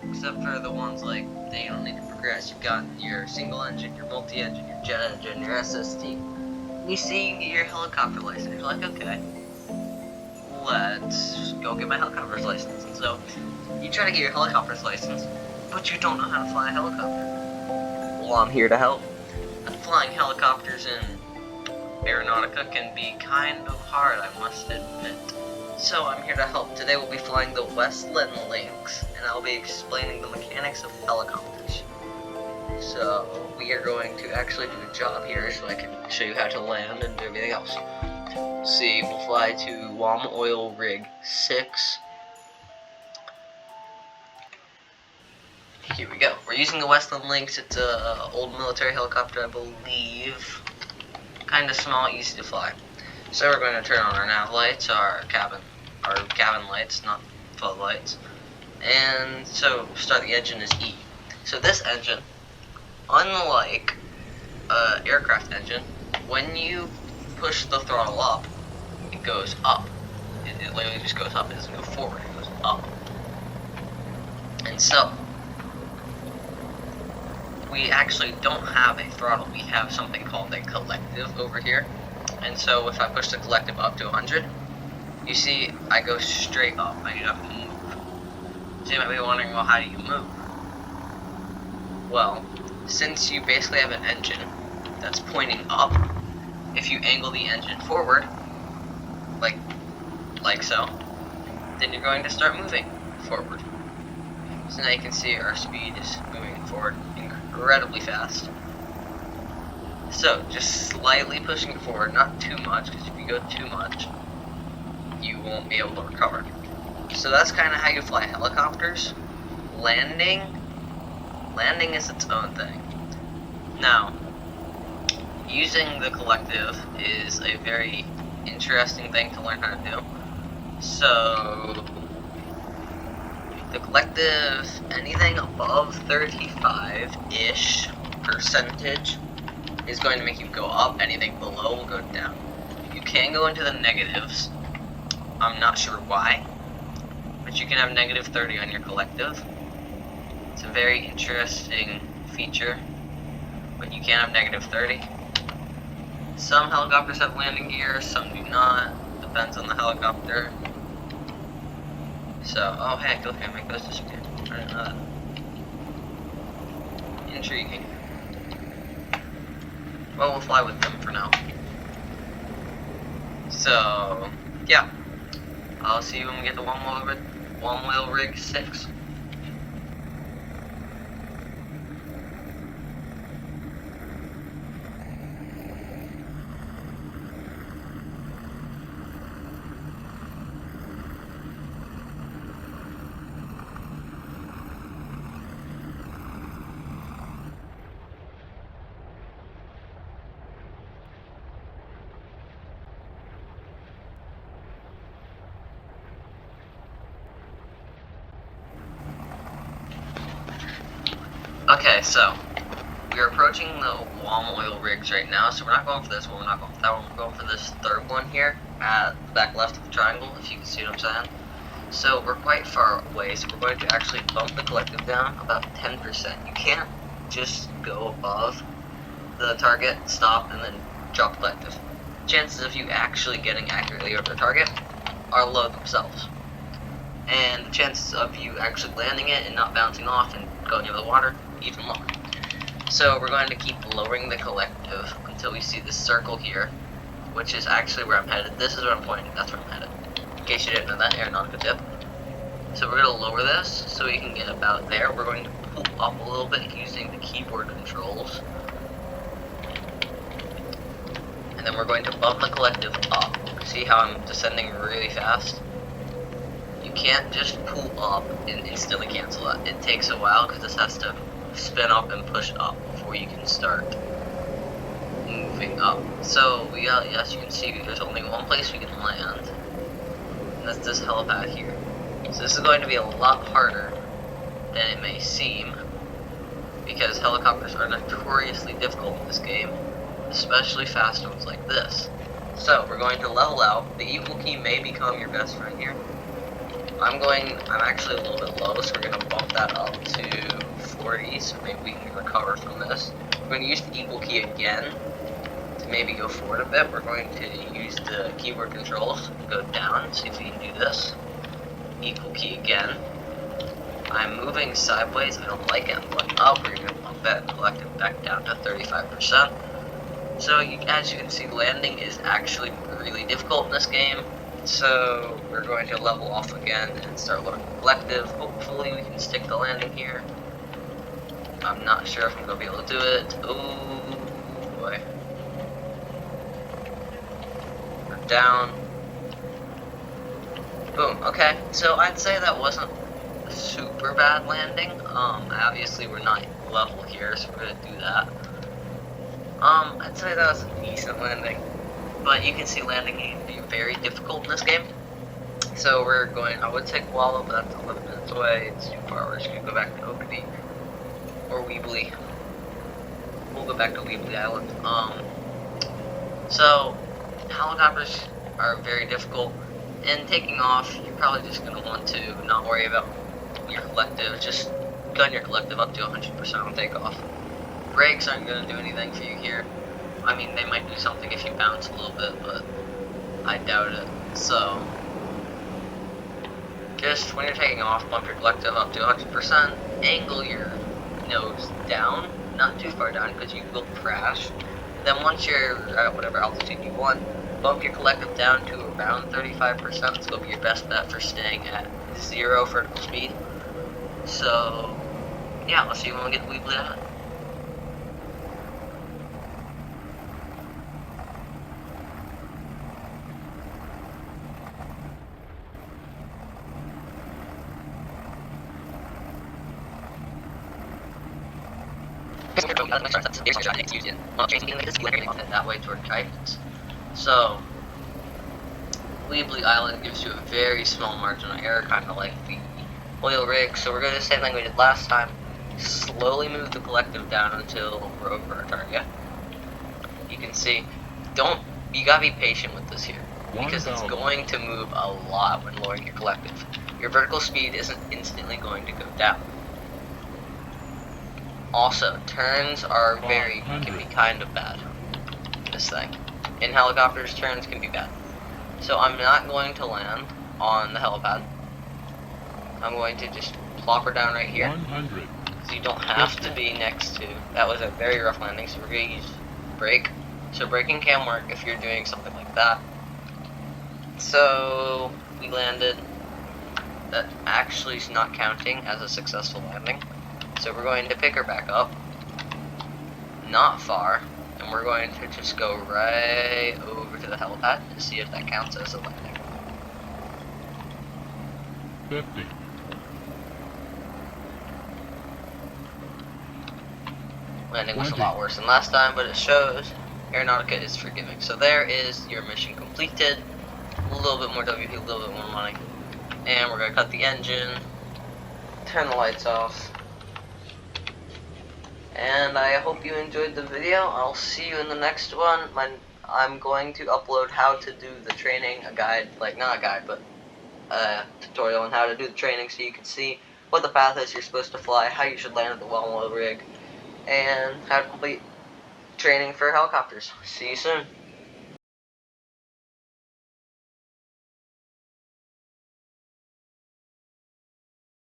except for the ones like that you don't need to progress. You've got your single engine, your multi-engine, your jet engine, your SST. You see, you get your helicopter license. You're like, okay, let's go get my helicopter's license. And so you try to get your helicopter's license, but you don't know how to fly a helicopter. Well, I'm here to help. Flying helicopters in Aeronautica can be kind of hard, I must admit. So I'm here to help. Today we'll be flying the Westland Lynx, and I'll be explaining the mechanics of helicopters. So we are going to actually do a job here so I can show you how to land and do everything else. See, we'll fly to WOM Oil Rig 6. Here we go. We're using the Westland Lynx. It's an old military helicopter, I believe. Kind of small, easy to fly. So we're going to turn on our nav lights, our cabin lights, not floodlights. And so start the engine is E. So this engine, unlike an aircraft engine, when you push the throttle up, it goes up. It literally just goes up. It doesn't go forward. It goes up. And so we actually don't have a throttle. We have something called a collective over here. And so if I push the collective up to 100, you see I go straight up. I don't have to move. So you might be wondering, well, how do you move? Well, since you basically have an engine that's pointing up, if you angle the engine forward, like so, then you're going to start moving forward. So now you can see our speed is moving forward incredibly fast. So just slightly pushing it forward, not too much, because if you go too much, you won't be able to recover. So that's kind of how you fly helicopters. Landing is its own thing. Now, using the collective is a very interesting thing to learn how to do. So the collective, anything above 35-ish percentage is going to make you go up. Anything below will go down. You can go into the negatives. I'm not sure why, but you can have negative 30 on your collective. It's a very interesting feature, but you can have negative 30. Some helicopters have landing gear, some do not. Depends on the helicopter. So, oh heck, okay, make those disappear. I didn't know that. Intriguing. Well, we'll fly with them for now. So, yeah. I'll see you when we get to WOM Oil Rig 6. Okay, so we're approaching the WOM Oil rigs right now, so we're not going for this one, we're not going for that one, we're going for this third one here at the back left of the triangle, if you can see what I'm saying. So we're quite far away, so we're going to actually bump the collective down about 10%. You can't just go above the target, stop, and then drop the collective. Chances of you actually getting accurately over the target are low themselves. And the chances of you actually landing it and not bouncing off and going into the water, even lower. So we're going to keep lowering the collective until we see this circle here, which is actually where I'm headed. This is where I'm pointing, that's where I'm headed. In case you didn't know that, Aeronautica tip. So we're going to lower this so we can get about there. We're going to pull up a little bit using the keyboard controls. And then we're going to bump the collective up. See how I'm descending really fast? You can't just pull up and instantly cancel it. It takes a while because this has to spin up and push up before you can start moving up. So we got, as you can see, there's only one place we can land, and that's this helipad here. So this is going to be a lot harder than it may seem, because helicopters are notoriously difficult in this game, especially fast ones like this. So we're going to level out. The equal key may become your best friend here. I'm actually a little bit low, so we're gonna bump that up to 40, so maybe we can recover from this. We're going to use the equal key again to maybe go forward a bit. We're going to use the keyboard controls to go down, see if we can do this. Equal key again. I'm moving sideways, I don't like it, I'm going up, we're going to bump that collective back down to 35%. So as you can see, landing is actually really difficult in this game. So we're going to level off again and start loading the collective. Hopefully we can stick the landing here. I'm not sure if I'm going to be able to do it. Oh boy. We're down. Boom, okay. So I'd say that wasn't a super bad landing. Obviously we're not level here, so we're going to do that. I'd say that was a decent landing. But you can see landing can be very difficult in this game. So we're going, I would take Koala, but that's 11 minutes away. It's too far. We're just going to go back to Okity. Or Weebly. We'll go back to Weebly Island. So, helicopters are very difficult. And taking off, you're probably just going to want to not worry about your collective. Just gun your collective up to 100% on takeoff. Brakes aren't going to do anything for you here. I mean, they might do something if you bounce a little bit, but I doubt it. So, just when you're taking off, bump your collective up to 100%, angle your nose down, not too far down because you will crash. Then once you're at whatever altitude you want, bump your collective down to around 35%. It's going to be your best bet for staying at 0 vertical speed. So, yeah, let's see when we get the Weebly out. That way toward guidance. So, Weebly Island gives you a very small margin of error, kind of like the oil rig. So we're going to do the same thing we did last time. Slowly move the collective down until we're over our target. You can see, you gotta be patient with this here, because it's going to move a lot when lowering your collective. Your vertical speed isn't instantly going to go down. Also, turns are can be kind of bad. This thing. In helicopters, turns can be bad. So I'm not going to land on the helipad. I'm going to just plop her down right here. 100. So you don't have to be next to. That was a very rough landing, so we're going to use brake. So braking can work if you're doing something like that. So we landed. That actually is not counting as a successful landing. So we're going to pick her back up, not far, and we're going to just go right over to the helipad to see if that counts as a landing. 50. Landing was a lot worse than last time, but it shows Aeronautica is forgiving. So there is your mission completed. A little bit more WP, a little bit more money. And we're going to cut the engine, turn the lights off. And I hope you enjoyed the video. I'll see you in the next one. I'm going to upload how to do the training, a guide, like not a guide, but a tutorial on how to do the training so you can see what the path is you're supposed to fly, how you should land at the well rig, and how to complete training for helicopters. See you soon.